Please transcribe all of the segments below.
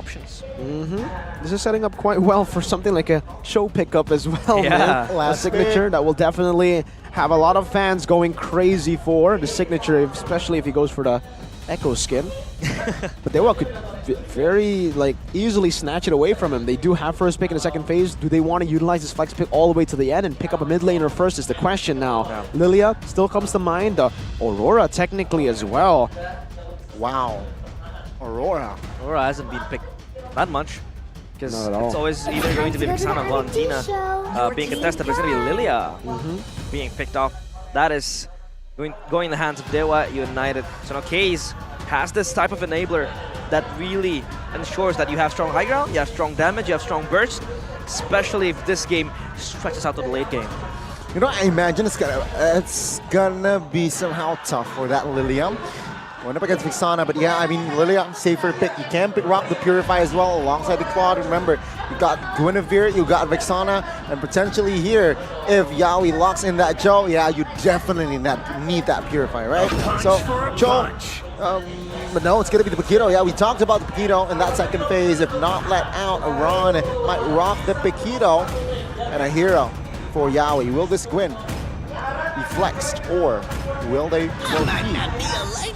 options. This is setting up quite well for something like a show pickup as well, man. A signature that will definitely have a lot of fans going crazy for the signature, especially if he goes for the Echo skin. But DEWA could very easily snatch it away from him. They do have first pick in the second phase. Do they want to utilize this flex pick all the way to the end and pick up a mid laner first is the question now. Yeah. Lilia still comes to mind. Aurora technically as well. Wow. Aurora hasn't been picked that much. Because Not at all. it's always either going to be Vixana or Valentina being contested, but it's going to be Lilia being picked off. That is going in the hands of DEWA United. So now Case has this type of enabler that really ensures that you have strong high ground, you have strong damage, you have strong burst, especially if this game stretches out to the late game. You know, I imagine it's gonna be somehow tough for that Lilia. Went up against Vixana, but yeah, I mean, Lilia, safer pick. You can pick Rock the Purify as well alongside the Claude. Remember, you got Guinevere, you got Vixana, and potentially here, if Yaoi locks in that Joe, yeah, you definitely need that Purify, right? So, Joe, but no, it's going to be the Paquito. Yeah, we talked about the Paquito in that second phase. If not let out, Aran might rock the Paquito. And a hero for Yaoi. Will this Gwyn be flexed, or will they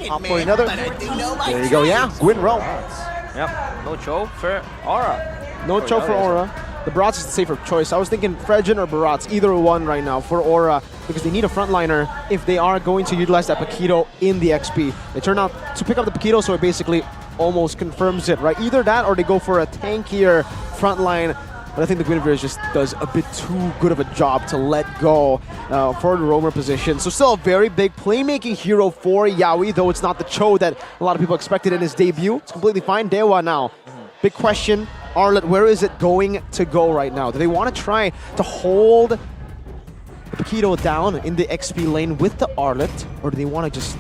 opt for another? There you go, yeah, Gwyn roam. Yep, no Cho for Aura. No Cho for Aura. The Barats is the safer choice. I was thinking Fregen or Barats, either one right now for Aura, because they need a frontliner if they are going to utilize that Paquito in the XP. They turn out to pick up the Paquito, so it basically almost confirms it, right? Either that or they go for a tankier frontline. But I think the Guinevere just does a bit too good of a job to let go for the roamer position. So still a very big playmaking hero for Yaoi, though it's not the Cho that a lot of people expected in his debut. It's completely fine. DEWA now. Big question, Arlet, where is it going to go right now? Do they want to try to hold the Paquito down in the XP lane with the Arlet, or do they want to just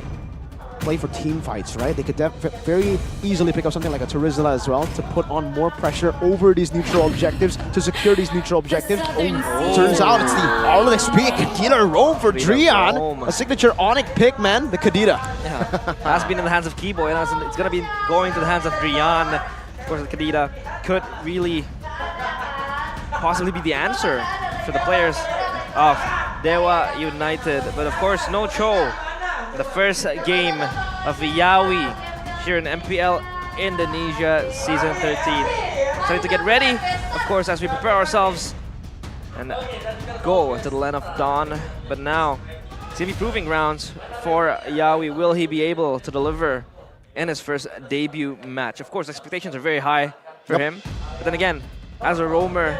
play for team fights, right? They could very easily pick up something like a Terizla as well to put on more pressure over these neutral objectives, to secure these neutral objectives. Turns out it's the Arlet XP, Kadita roam for Drian. A signature Onic pick, man, the Kadita. Yeah, has been in the hands of Keyboy, and it's going to be going to the hands of Drian. Of course, the Kadita could really possibly be the answer for the players of DEWA United. But of course, no Cho. The first game of the Yaoi here in MPL Indonesia Season 13. So to get ready, of course, as we prepare ourselves and go to the land of Dawn. But now, it's going to be proving grounds for Yaoi. Will he be able to deliver in his first debut match? Of course, expectations are very high for him. But then again, as a roamer,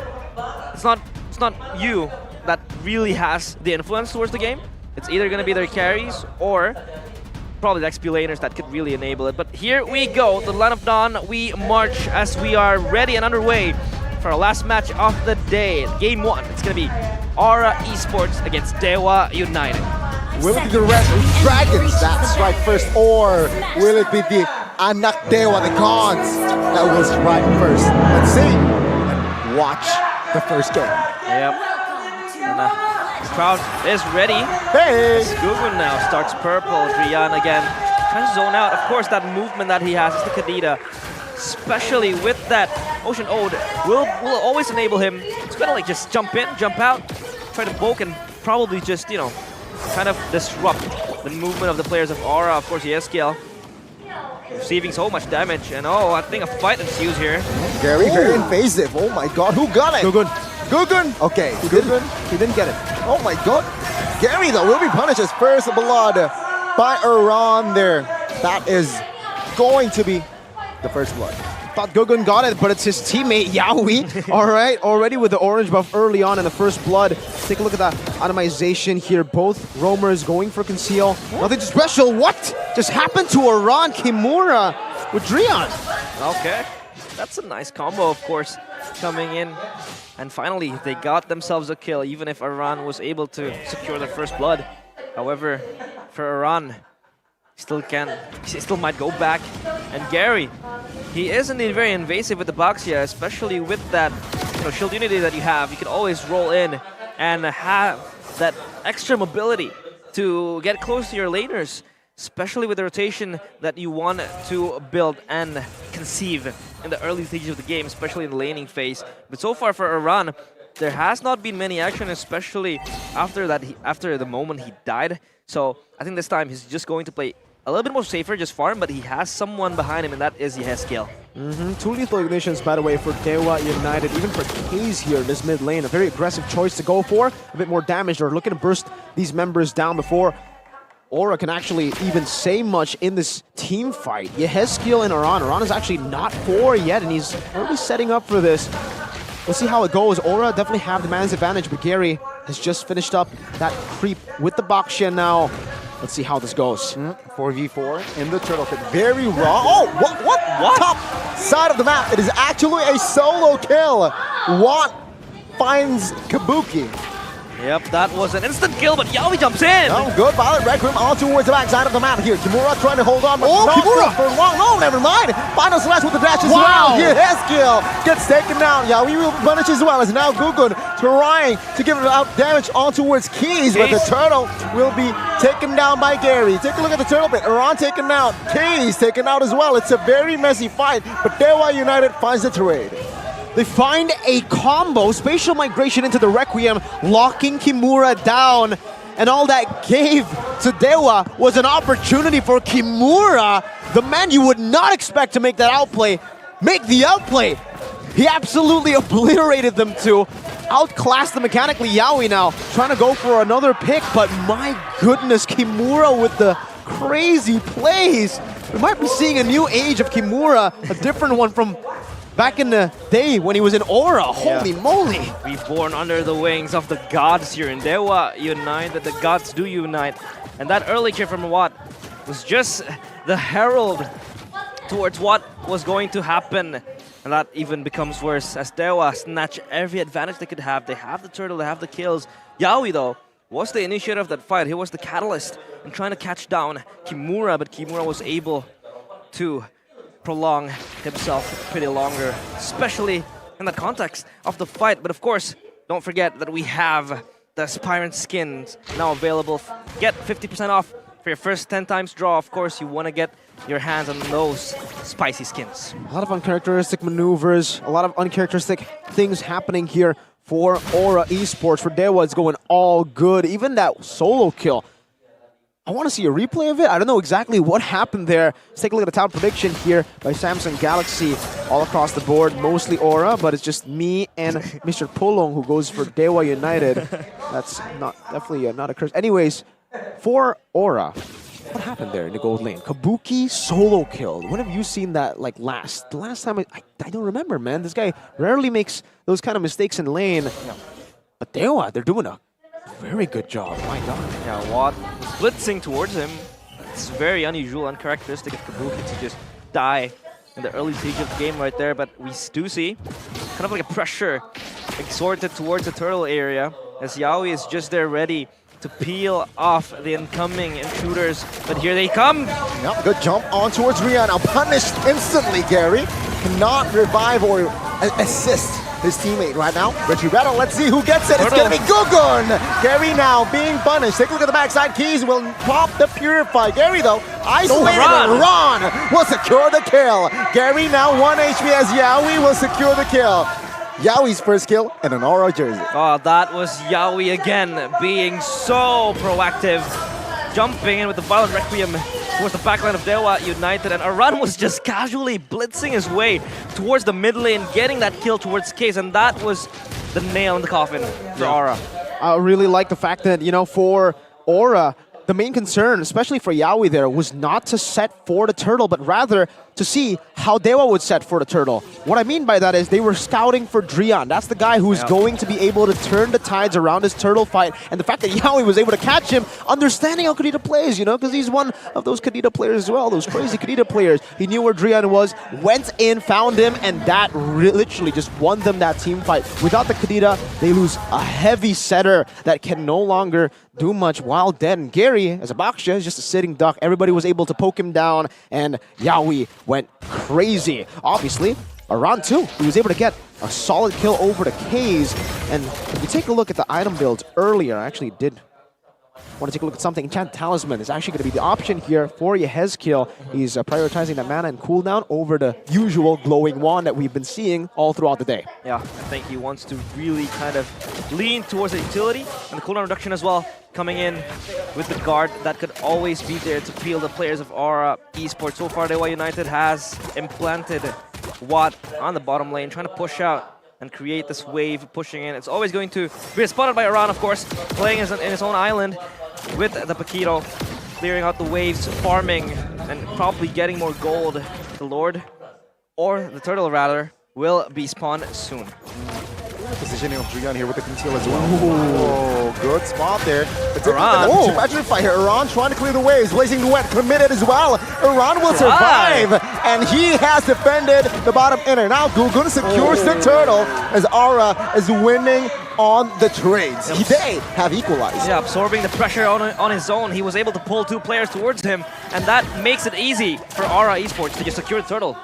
it's not you that really has the influence towards the game. It's either going to be their carries or probably the XP laners that could really enable it. But here we go, the Land of Dawn. We march as we are ready and underway for our last match of the day. Game 1, it's going to be Aura Esports against DEWA United. Will it be the Red Dragons that strike first, or will it be the Anak DEWA, the gods, that will strike first? Let's see and watch the first game. Yep. And, the crowd is ready. Hey! Gugun now starts purple. Drian again trying to zone out. Of course, that movement that he has is the Kadita, especially with that Ocean Ode, will always enable him to kind of just jump in, jump out, try to poke, and probably just, you know, kind of disrupt the movement of the players of Aura. Of course, Yeskiel receiving so much damage, and I think a fight ensues here. Very invasive. Oh my god, who got it? Gugun! Okay, Gugun. He didn't get it. Oh my god. Gary, though, will be punished as first blood by Aran there. That is going to be the first blood. Thought Gugun got it, but it's his teammate, Yaoi. All right, already with the orange buff early on in the first blood. Take a look at that atomization here. Both roamers going for conceal. Nothing too special. What just happened to Aran Kimura with Drian? Okay, that's a nice combo, of course, coming in. And finally, they got themselves a kill, even if Aran was able to secure their first blood. However, for Aran, he still might go back. And Gary, he is indeed very invasive with the Baxia, especially with that shield unity that you have. You can always roll in and have that extra mobility to get close to your laners, especially with the rotation that you want to build and conceive in the early stages of the game, especially in the laning phase. But so far for Iran, there has not been many action, especially after that. After the moment he died. So I think this time he's just going to play a little bit more safer, just farm, but he has someone behind him, and that is YEAHHH. 2 lethal ignitions, by the way, for DEWA United, even for Kaze here in this mid lane. A very aggressive choice to go for. A bit more damage. They're looking to burst these members down before Aura can actually even say much in this team fight. YEAHHH and Iran. Iran is actually not 4 yet, and he's already setting up for this. We'll see how it goes. Aura definitely have the man's advantage, but Gary has just finished up that creep with the Baksha now. Let's see how this goes. 4v4 in the turtle pit. Very raw. Oh, what? Top side of the map. It is actually a solo kill. Watt finds Kabuki. Yep, that was an instant kill, but YEAHHH jumps in! Oh, good. Violet Requiem on towards the backside of the map here. Kimura trying to hold on, but oh, not Kimura for long. No, never mind. Final slash with the dash as wow. well. YEAHHH gets taken down. Yawi will punish as well as now Gugun trying to give it out damage on towards Keys, but the turtle will be taken down by Gary. Take a look at the turtle pit. Iran taken out. Keys taken out as well. It's a very messy fight, but DEWA United finds the trade. They find a combo, spatial migration into the Requiem, locking Kimura down. And all that gave to DEWA was an opportunity for Kimura, the man you would not expect to make that outplay, make the outplay. He absolutely obliterated them too. Outclassed them mechanically. YEAHHH now trying to go for another pick, but my goodness, Kimura with the crazy plays. We might be seeing a new age of Kimura, a different one from back in the day when he was in Aura. Holy moly. Reborn under the wings of the gods here in DEWA United. The gods do unite. And that early kill from Watt was just the herald towards what was going to happen. And that even becomes worse as DEWA snatch every advantage they could have. They have the turtle, they have the kills. YEAHHH though was the initiator of that fight. He was the catalyst in trying to catch down Kimura, but Kimura was able to prolong himself pretty longer, especially in the context of the fight. But of course, don't forget that we have the Aspirant skins now available. Get 50% off for your first 10 times draw. Of course, you want to get your hands on those spicy skins. A lot of uncharacteristic maneuvers, a lot of uncharacteristic things happening here for Aura Esports. For DEWA, it's going all good. Even that solo kill, I want to see a replay of it. I don't know exactly what happened there. Let's take a look at the top prediction here by Samsung Galaxy. All across the board, mostly Aura, but it's just me and Mr. Pulong who goes for DEWA United. That's definitely not a curse. Anyways, for Aura, what happened there in the gold lane? Kabuki solo killed. When have you seen that like last? The last time I don't remember, man. This guy rarely makes those kind of mistakes in lane. But DEWA, they're doing a very good job. My God. Yeah, Watt blitzing towards him. It's very unusual, uncharacteristic of Kabuki to just die in the early stage of the game right there. But we do see kind of like a pressure exerted towards the turtle area as YEAHHH is just there ready to peel off the incoming intruders. But here they come. Yep, good jump on towards Rian. Now punished instantly, Gary. Cannot revive or assist his teammate right now. Retrieval, let's see who gets it. It's going to be Gugun. Gary now being punished. Take a look at the backside. Keys will pop the Purify. Gary, though, isolated. Ron will secure the kill. Gary now 1 HP as YEAHHH will secure the kill. YEAHHH's first kill in an Aura jersey. Oh, that was YEAHHH again, being so proactive. Jumping in with the Violet Requiem towards the backline of DEWA United, and Iran was just casually blitzing his way towards the mid lane, getting that kill towards Case, and that was the nail in the coffin for Aura. I really like the fact that, you know, for Aura, the main concern, especially for YEAHHH there, was not to set for the turtle, but rather to see how DEWA would set for the turtle. What I mean by that is they were scouting for Drian. That's the guy who's going to be able to turn the tides around this turtle fight. And the fact that YEAHHH was able to catch him, understanding how Kadita plays, you know, because he's one of those Kadita players as well, those crazy Kadita players. He knew where Drian was, went in, found him, and that literally just won them that team fight. Without the Kadita, they lose a heavy setter that can no longer do much while dead. And Gary, as a Baksha, is just a sitting duck. Everybody was able to poke him down, and YEAHHH went crazy. Obviously, around 2, he was able to get a solid kill over the K's. And if you take a look at the item builds earlier, I actually did want to take a look at something. Enchant Talisman is actually going to be the option here for YEAHHH. He's prioritizing the mana and cooldown over the usual glowing wand that we've been seeing all throughout the day. Yeah, I think he wants to really kind of lean towards the utility and the cooldown reduction as well, coming in with the guard that could always be there to peel the players of Aura Esports. So far, DEWA United has implanted Watt on the bottom lane, trying to push out and create this wave pushing in. It's always going to be spotted by Iran, of course, playing in his own island with the Paquito, clearing out the waves, farming, and probably getting more gold. The Lord, or the Turtle rather, will be spawned soon. Positioning of Jangan here with the conceal as well. Oh, good spot there. Iran. Oh, Patrick Fire. Iran trying to clear the waves. Blazing Duet committed as well. Iran will survive. And he has defended the bottom inner. Now Gugun secures the turtle as Aura is winning on the trades. They have equalized. Yeah, absorbing the pressure on his own. He was able to pull 2 players towards him, and that makes it easy for Aura Esports to just secure the turtle.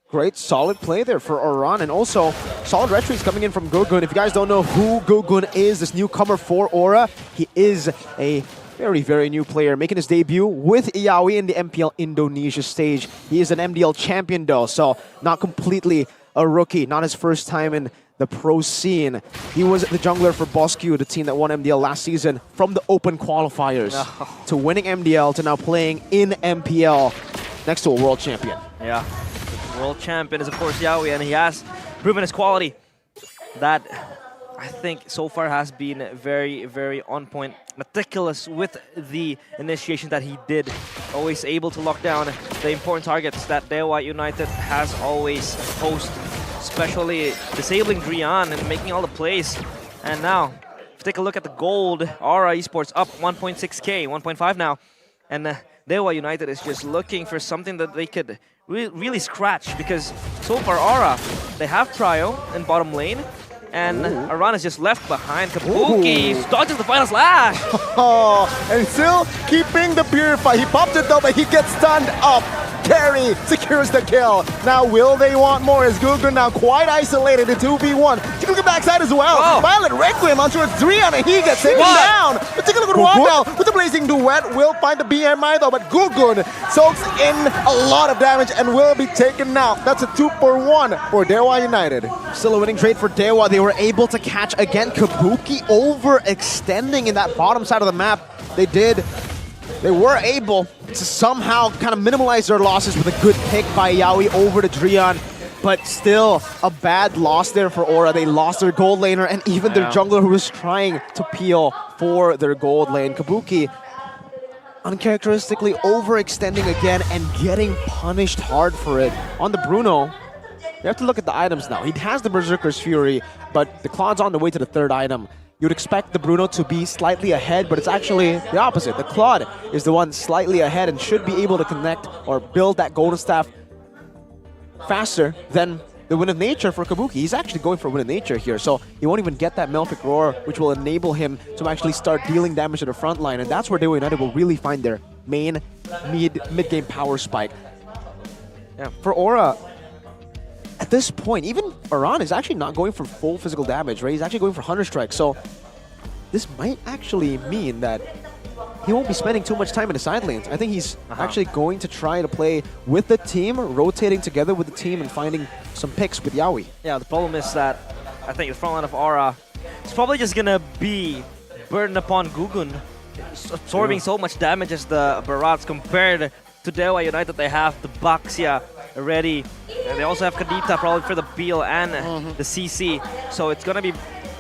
Great, solid play there for Oran, and also solid retreats coming in from Gugun. If you guys don't know who Gugun is, this newcomer for Aura, he is a very, very new player, making his debut with YEAHHH in the MPL Indonesia stage. He is an MDL champion though, so not completely a rookie, not his first time in the pro scene. He was the jungler for Bosque, the team that won MDL last season, from the open qualifiers to winning MDL to now playing in MPL next to a world champion. Yeah. World champion is, of course, YEAHHH, and he has proven his quality. That, I think, so far has been very, very on point. Meticulous with the initiation that he did. Always able to lock down the important targets that DEWA United has always posed. Especially disabling Drian and making all the plays. And now, if you take a look at the gold, Aura Esports up 1.6k, 1.5 now. And DEWA United is just looking for something that they could really scratch, because so far Aura, they have Trio in bottom lane, and Iran is just left behind. Kabuki dodges the final slash! Oh, and still keeping the Purify. He popped it though, but he gets stunned up. Carry secures the kill. Now will they want more? Is Gugun now quite isolated in 2v1? Take a look at backside as well. Oh. Violet Requiem onto a 3 and he gets taken down. But take a look at Juan now with the Blazing Duet. Will find the BMI though, but Gugun soaks in a lot of damage and will be taken out. That's a 2-for-1 for DEWA United. Still a winning trade for DEWA. They were able to catch again Kabuki overextending in that bottom side of the map. They were able to somehow kind of minimize their losses with a good pick by YEAHHH over to Drian, but still a bad loss there for Aura. They lost their gold laner and even their jungler who was trying to peel for their gold lane. Kabuki uncharacteristically overextending again and getting punished hard for it. On the Bruno, you have to look at the items now. He has the Berserker's Fury, but the Claw's on the way to the 3rd item. You'd expect the Bruno to be slightly ahead, but it's actually the opposite. The Claude is the one slightly ahead and should be able to connect or build that Golden Staff faster than the Wind of Nature for Kabuki. He's actually going for Wind of Nature here, so he won't even get that Melfic Roar, which will enable him to actually start dealing damage to the front line, and that's where DEWA United will really find their main mid-game power spike. Yeah, for Aura, at this point, even Iran is actually not going for full physical damage, right? He's actually going for Hunter Strike, so this might actually mean that he won't be spending too much time in the side lanes. I think he's actually going to try to play with the team, rotating together with the team and finding some picks with YEAHHH. Yeah, the problem is that I think the front line of Aura is probably just gonna be burdened upon Gugun, absorbing so much damage as the Barats compared to DEWA United. They have the Baxia already. And they also have Kadita probably for the Beal and the CC. So it's gonna be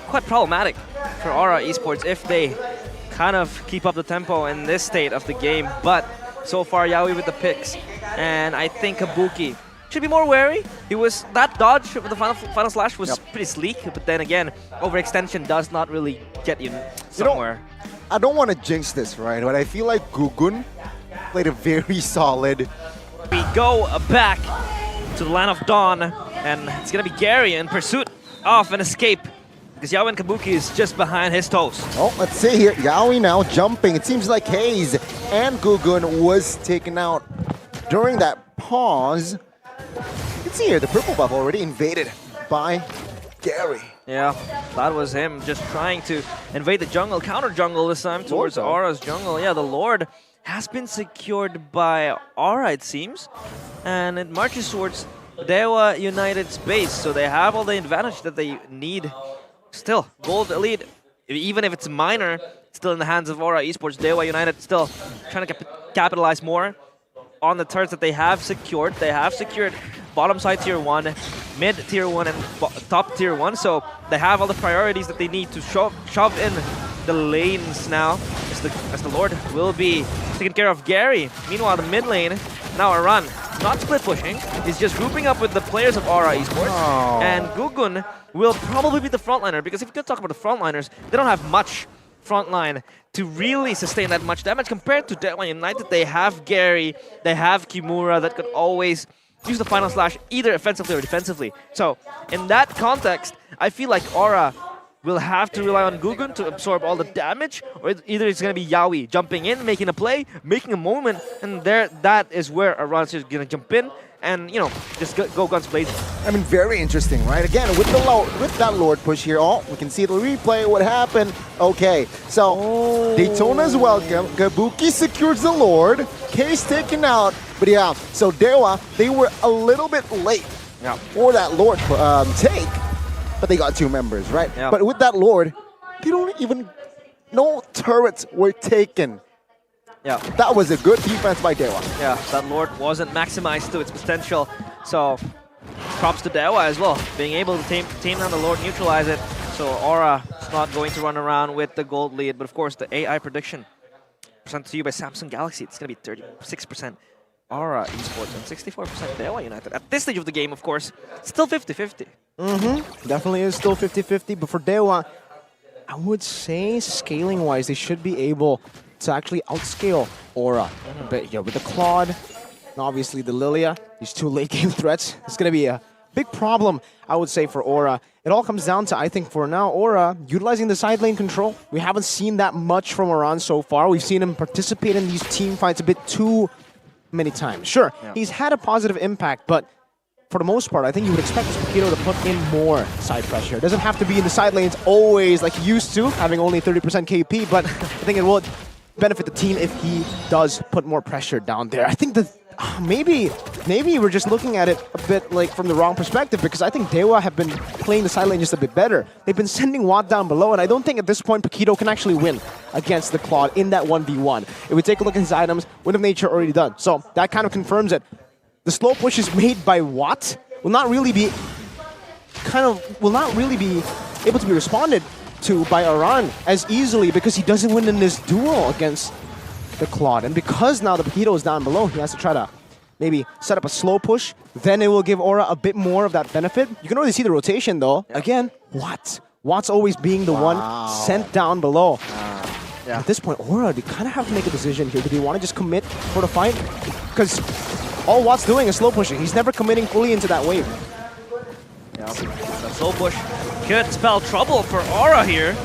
quite problematic for Aura Esports if they kind of keep up the tempo in this state of the game. But so far, YEAHHH with the picks. And I think Kabuki should be more wary. That dodge with the final slash was pretty sleek, but then again, overextension does not really get you somewhere. I don't want to jinx this, right? But I feel like Gugun played a very solid. We go back to the Land of Dawn, and it's gonna be Gary in pursuit of an escape, because YEAHHH and Kabuki is just behind his toes. Oh, let's see here. YEAHHH now jumping. It seems like Hayes and Gugun was taken out during that pause. You can see here the purple buff already invaded by Gary. Yeah, that was him just trying to invade the jungle, counter jungle this time towards Aura's jungle. Yeah, the Lord has been secured by Aura, it seems, and it marches towards DEWA United's base, so they have all the advantage that they need. Still, gold elite, even if it's minor, still in the hands of Aura Esports. DEWA United still trying to capitalize more on the turrets that they have secured. They have secured bottom side tier 1, mid tier 1, and top tier 1, so they have all the priorities that they need to shove in the lanes now, as the Lord will be taking care of Gary. Meanwhile, the mid lane, now a run. Not split pushing, he's just grouping up with the players of Aura Esports. Oh. And Gugun will probably be the frontliner, because if you could talk about the frontliners, they don't have much frontline to really sustain that much damage compared to DEWA United. They have Gary, they have Kimura that could always use the final slash either offensively or defensively. So in that context, I feel like Aura will have to rely on Gugun to absorb all the damage, or either it's going to be Yawi jumping in, making a play, making a moment, and that is where Aran's just going to jump in and, you know, just go guns blazing. I mean, very interesting, right? Again, with that Lord push here, we can see the replay, what happened. Okay, so Daytona's welcome. Kabuki secures the Lord. Case taken out. But yeah, so DEWA, they were a little bit late for that Lord take, but they got 2 members, right? Yeah. But with that Lord, they don't even, no turrets were taken. Yeah. That was a good defense by DEWA. Yeah, that Lord wasn't maximized to its potential, so props to DEWA as well, being able to tame down the Lord, neutralize it, so Aura is not going to run around with the gold lead. But of course, the AI prediction presented to you by Samsung Galaxy, it's going to be 36% Aura Esports and 64% DEWA United. At this stage of the game, of course, still 50-50. Definitely is still 50-50, but for DEWA, I would say scaling-wise, they should be able to actually outscale Aura. But yeah, with the Claude, and obviously the Lilia, these 2 late game threats, it's going to be a big problem, I would say, for Aura. It all comes down to, I think, for now, Aura utilizing the side lane control. We haven't seen that much from Aran so far. We've seen him participate in these team fights a bit too many times. Sure, he's had a positive impact, but for the most part, I think you would expect Paquito to put in more side pressure. It doesn't have to be in the side lanes always like he used to, having only 30% KP, but I think it will benefit the team if he does put more pressure down there. I think that maybe we're just looking at it a bit like from the wrong perspective, because I think DEWA have been playing the side lane just a bit better. They've been sending Watt down below, and I don't think at this point Paquito can actually win against the Claude in that 1v1. If we take a look at his items, Wind of Nature already done. So that kind of confirms it. The slow pushes made by Watt will not really be able to be responded to by Aran as easily, because he doesn't win in this duel against the Claude. And because now the Paquito is down below, he has to try to maybe set up a slow push. Then it will give Aura a bit more of that benefit. You can already see the rotation though. Again, Watt's always being the one sent down below. At this point, Aura, they kind of have to make a decision here. Do they want to just commit for the fight? Because all Watt's doing is slow pushing. He's never committing fully into that wave. Yeah, the slow push could spell trouble for Aura here.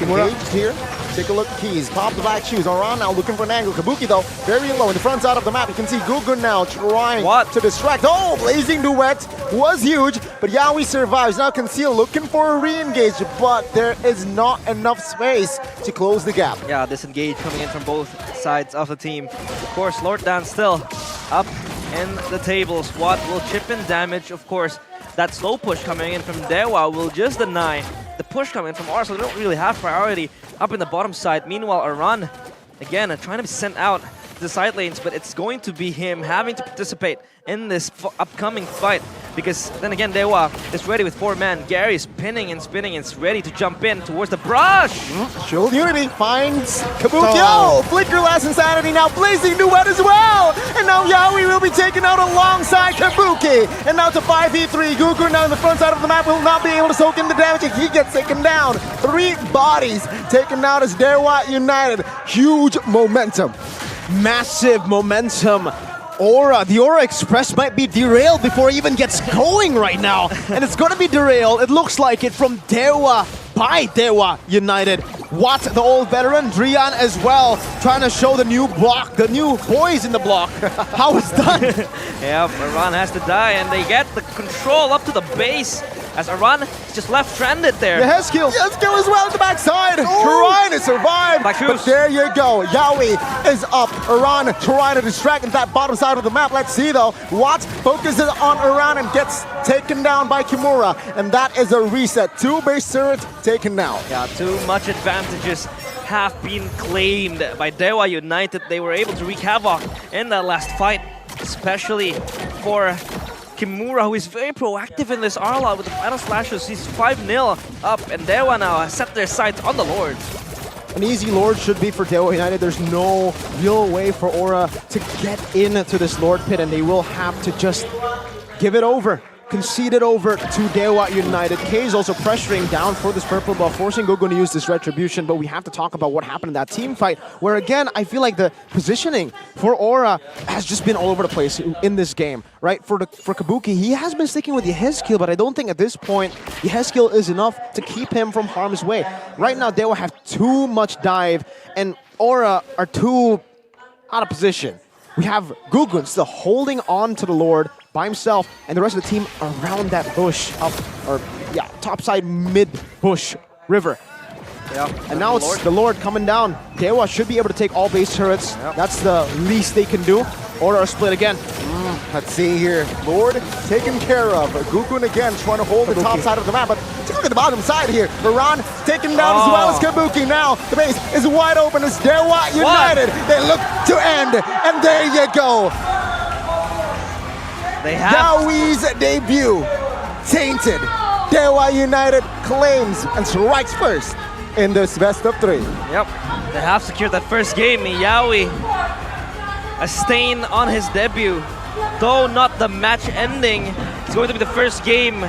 Engaged here. Take a look at keys. Pop the black shoes. Aran now looking for an angle. Kabuki though, very low in the front side of the map. You can see Gugun now trying to distract. Oh, blazing duet was huge, but Yawi survives. Now Conceal looking for a re-engage, but there is not enough space to close the gap. Yeah, disengage coming in from both sides of the team. Of course, Lord Dan still up in the tables. Watt will chip in damage, of course. That slow push coming in from DEWA will just deny the push coming in from Aura, so they don't really have priority up in the bottom side. Meanwhile, Aran, again, trying to be sent out to the side lanes, but it's going to be him having to participate in this upcoming fight, because then again, DEWA is ready with 4 men. Gary is pinning and spinning and is ready to jump in towards the brush. Shield Unity finds Kabuki. Oh, Flicker Last Insanity now blazing duet as well. And now Yawi will be taken out alongside Kabuki. And now to 5v3. Gugun now in the front side of the map will not be able to soak in the damage, and he gets taken down. 3 bodies taken out as DEWA United. Huge momentum. Massive momentum. The Aura Express might be derailed before it even gets going right now. And it's going to be derailed, it looks like it, from DEWA, by DEWA United. Watt, the old veteran, Drian as well, trying to show the new block, the new boys in the block, how it's done. Yeah, Aran has to die, and they get the control up to the base as Aran is just left stranded there. The head skill. Yes, kill as well at the backside. Trying to survive. Back But shoes. there you go. YEAHHH is up. Aran trying to distract at that bottom side of the map. Let's see though. Watts focuses on Aran and gets taken down by Kimura. And that is a reset. 2 base turrets taken now. Yeah, too much advantages have been claimed by DEWA United. They were able to wreak havoc in that last fight, especially for Kimura, who is very proactive in this R-Lot with the final slashes. He's 5-0 up, and DEWA now has set their sights on the Lord. An easy Lord should be for DEWA United. There's no real way for Aura to get into this Lord pit, and they will have to just give it over. Concede it over to DEWA United. K is also pressuring down for this purple buff, forcing Gugun to use this retribution, but we have to talk about what happened in that team fight, where again, I feel like the positioning for Aura has just been all over the place in this game, right? For Kabuki, he has been sticking with YEAHHH skill, but I don't think at this point YEAHHH skill is enough to keep him from harm's way. Right now, DEWA have too much dive, and Aura are too out of position. We have Gugun still holding on to the Lord by himself, and the rest of the team around that bush up, or yeah, topside mid bush river. Yeah, and now it's the Lord coming down. DEWA should be able to take all base turrets. Yep. That's the least they can do. Or are split again. Let's see here. Lord taken care of. Gugun again trying to hold the top side of the map, but take a look at the bottom side here. Aran taken down as well as Kabuki. Now the base is wide open as DEWA United. They look to end, and there you go. They have YEAHHH's debut tainted. DEWA United claims and strikes first in this best of 3. Yep, they have secured that first game. YEAHHH, a stain on his debut. Though not the match ending, it's going to be the first game